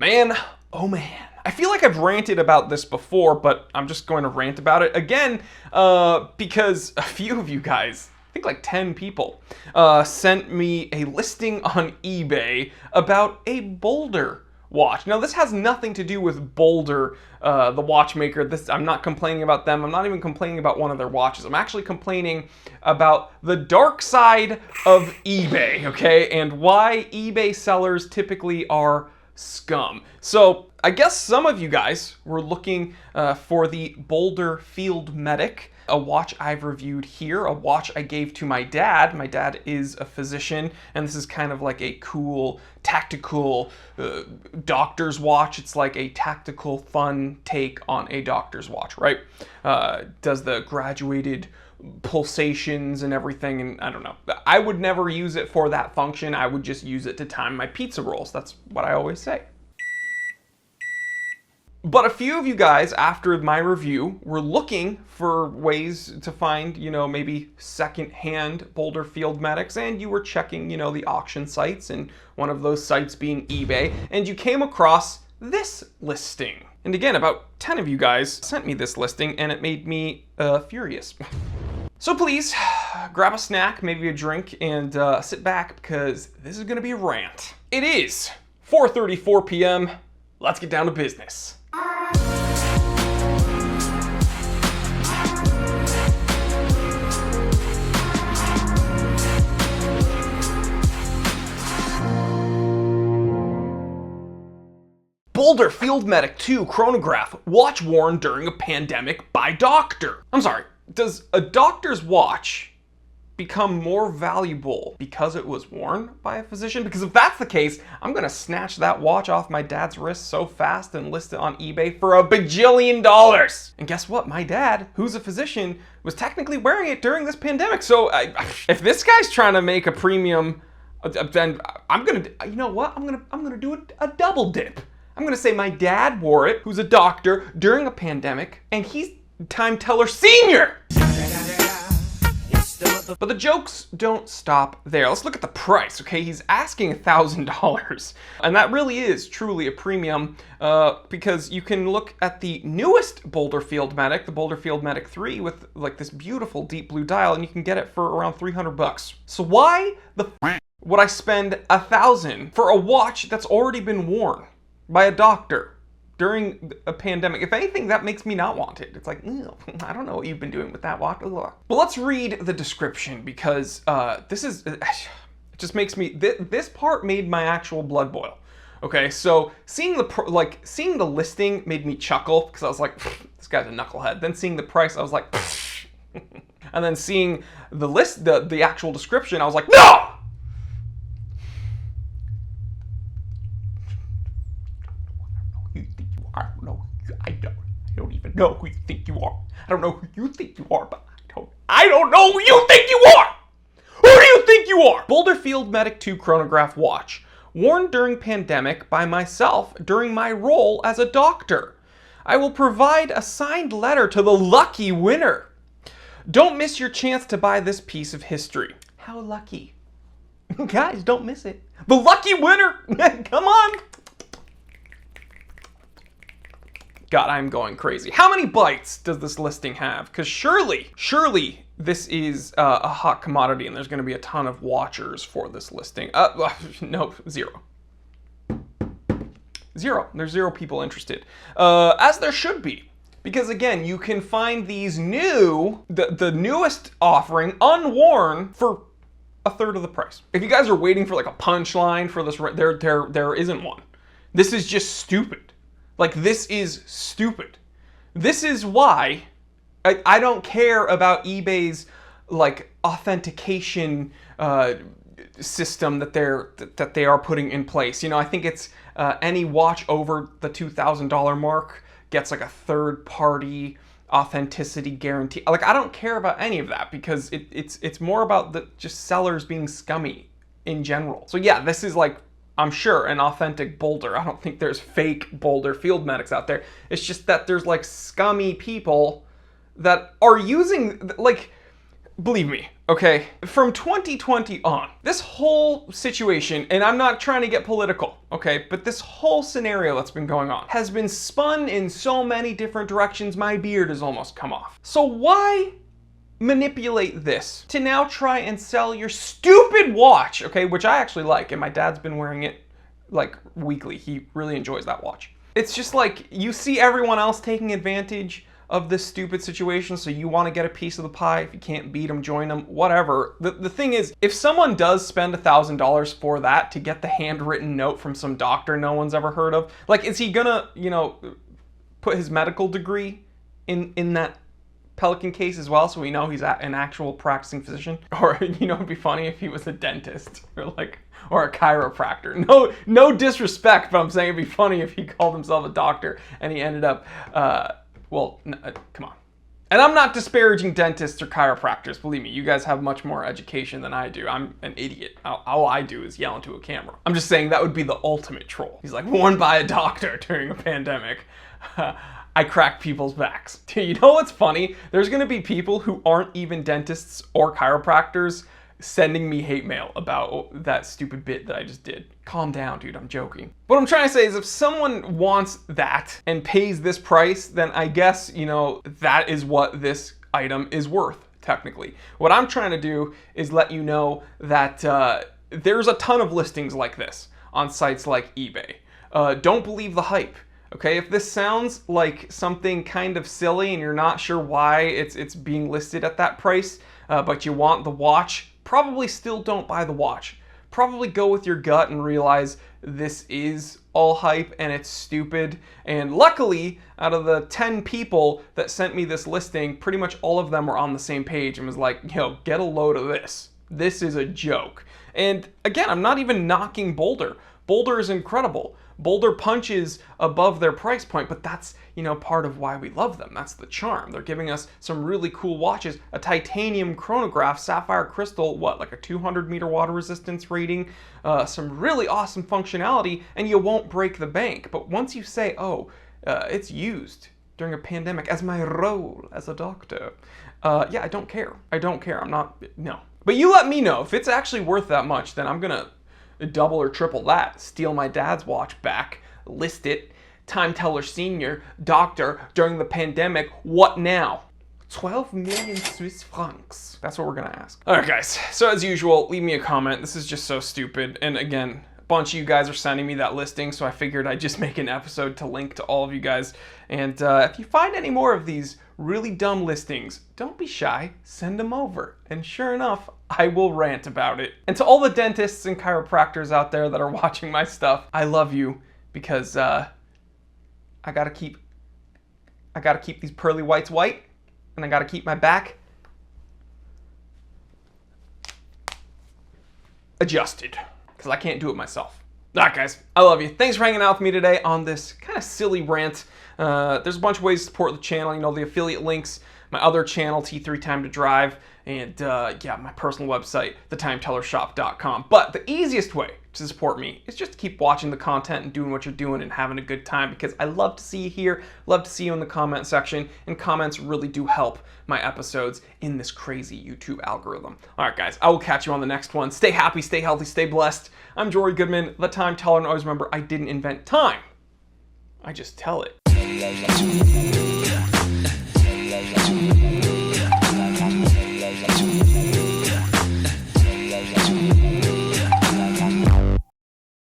Man, oh man. I feel like I've ranted about this before, but I'm just going to rant about it again because a few of you guys, I think like 10 people, sent me a listing on eBay about a Boulder watch. Now, this has nothing to do with Boulder, the watchmaker. I'm not complaining about them. I'm not even complaining about one of their watches. I'm actually complaining about the dark side of eBay, okay? And why eBay sellers typically are scum. So I guess some of you guys were looking for the Boulder Field Medic, a watch I've reviewed here, a watch I gave to my dad. My dad is a physician, and this is kind of like a cool, tactical doctor's watch. It's like a tactical, fun take on a doctor's watch, right? Does the graduated pulsations and everything, and I don't know. I would never use it for that function. I would just use it to time my pizza rolls. That's what I always say. But a few of you guys, after my review, were looking for ways to find, maybe second-hand Boulder Field Medics, and you were checking, the auction sites, and one of those sites being eBay, and you came across this listing. And again, about 10 of you guys sent me this listing, and it made me furious. So please, grab a snack, maybe a drink, and sit back, because this is going to be a rant. It is 4:34 p.m. Let's get down to business. Boulder Field Medic 2 chronograph, watch worn during a pandemic by doctor. I'm sorry, does a doctor's watch become more valuable because it was worn by a physician? Because if that's the case, I'm gonna snatch that watch off my dad's wrist so fast and list it on eBay for $1 bajillion. And guess what? My dad, who's a physician, was technically wearing it during this pandemic. So if this guy's trying to make a premium, then I'm gonna, you know what? I'm gonna do a double dip. I'm gonna say my dad wore it, who's a doctor, during a pandemic, and he's Time Teller Senior. But the jokes don't stop there. Let's look at the price, okay? He's asking $1,000. And that really is truly a premium because you can look at the newest Boulder Field Medic, the Boulder Field Medic 3, with like this beautiful deep blue dial, and you can get it for around $300. So why the would I spend $1,000 for a watch that's already been worn by a doctor during a pandemic? If anything, that makes me not want it. It's like, I don't know what you've been doing with that watch. But let's read the description, because this is, it just makes me, this part made my actual blood boil. Okay, so seeing the listing made me chuckle, because I was like, this guy's a knucklehead. Then seeing the price, I was like, and then seeing the list, the actual description, I was like, no! I don't even know who you think you are. I don't know who you think you are, but I don't know who you think you are! Who do you think you are? Boulder Field Medic 2 chronograph watch, worn during pandemic by myself during my role as a doctor. I will provide a signed letter to the lucky winner. Don't miss your chance to buy this piece of history. How lucky. Guys, don't miss it. The lucky winner! Come on! God, I'm going crazy. How many bytes does this listing have? Because surely this is a hot commodity, and there's going to be a ton of watchers for this listing. Nope, zero. There's 0 people interested. As there should be. Because again, you can find these the newest offering, unworn, for 1/3 of the price. If you guys are waiting for like a punchline for this, there isn't one. This is just stupid. Like, this is stupid. This is why I don't care about eBay's like authentication system that they are putting in place. I think it's any watch over the $2,000 mark gets like a third-party authenticity guarantee. Like, I don't care about any of that, because it's more about the just sellers being scummy in general. So yeah, this is like, I'm sure, an authentic Boulder. I don't think there's fake Boulder Field Medics out there. It's just that there's like scummy people that are using, like, believe me, okay? From 2020 on, this whole situation, and I'm not trying to get political, okay? But this whole scenario that's been going on has been spun in so many different directions, my beard has almost come off. So why manipulate this to now try and sell your stupid watch, okay? Which I actually like, and my dad's been wearing it like weekly. He really enjoys that watch. It's just like, you see everyone else taking advantage of this stupid situation, so you want to get a piece of the pie. If you can't beat them, join them, whatever. The thing is, if someone does spend $1,000 for that to get the handwritten note from some doctor no one's ever heard of, like, is he gonna, you know, put his medical degree in that Pelican case as well, so we know he's an actual practicing physician? Or, you know, it'd be funny if he was a dentist or a chiropractor. No disrespect, but I'm saying it'd be funny if he called himself a doctor and he ended up, come on. And I'm not disparaging dentists or chiropractors, believe me, you guys have much more education than I do. I'm an idiot. All I do is yell into a camera. I'm just saying that would be the ultimate troll. He's like, worn by a doctor during a pandemic. I crack people's backs. You know what's funny? There's gonna be people who aren't even dentists or chiropractors sending me hate mail about that stupid bit that I just did. Calm down, dude, I'm joking. What I'm trying to say is, if someone wants that and pays this price, then I guess, you know, that is what this item is worth, technically. What I'm trying to do is let you know that there's a ton of listings like this on sites like eBay. Don't believe the hype. Okay, if this sounds like something kind of silly and you're not sure why it's being listed at that price, but you want the watch, probably still don't buy the watch. Probably go with your gut and realize this is all hype and it's stupid. And luckily, out of the 10 people that sent me this listing, pretty much all of them were on the same page and was like, yo, get a load of this. This is a joke. And again, I'm not even knocking Boulder. Boulder is incredible. Boulder punches above their price point, but that's, you know, part of why we love them. That's the charm. They're giving us some really cool watches, a titanium chronograph, sapphire crystal, like a 200 meter water resistance rating, some really awesome functionality, and you won't break the bank. But once you say, oh, it's used during a pandemic as my role as a doctor, yeah, I don't care. I don't care. I'm not, no. But you let me know. If it's actually worth that much, then I'm gonna double or triple that, steal my dad's watch back, list it, time teller senior, doctor, during the pandemic, what now? 12 million Swiss francs. That's what we're gonna ask. All right, guys, so as usual, leave me a comment. This is just so stupid. And again, a bunch of you guys are sending me that listing, so I figured I'd just make an episode to link to all of you guys. And if you find any more of these really dumb listings, don't be shy, send them over. And sure enough, I will rant about it. And to all the dentists and chiropractors out there that are watching my stuff, I love you, because I gotta keep these pearly whites white, and I gotta keep my back adjusted, because I can't do it myself. All right, guys, I love you. Thanks for hanging out with me today on this kind of silly rant. There's a bunch of ways to support the channel. You know, the affiliate links, my other channel, T3 Time to Drive, and yeah, my personal website, thetimetellershop.com. But the easiest way to support me is just to keep watching the content and doing what you're doing and having a good time, because I love to see you here, love to see you in the comment section, and comments really do help my episodes in this crazy YouTube algorithm. All right, guys, I will catch you on the next one. Stay happy, stay healthy, stay blessed. I'm Jory Goodman, the Time Teller, and always remember, I didn't invent time. I just tell it.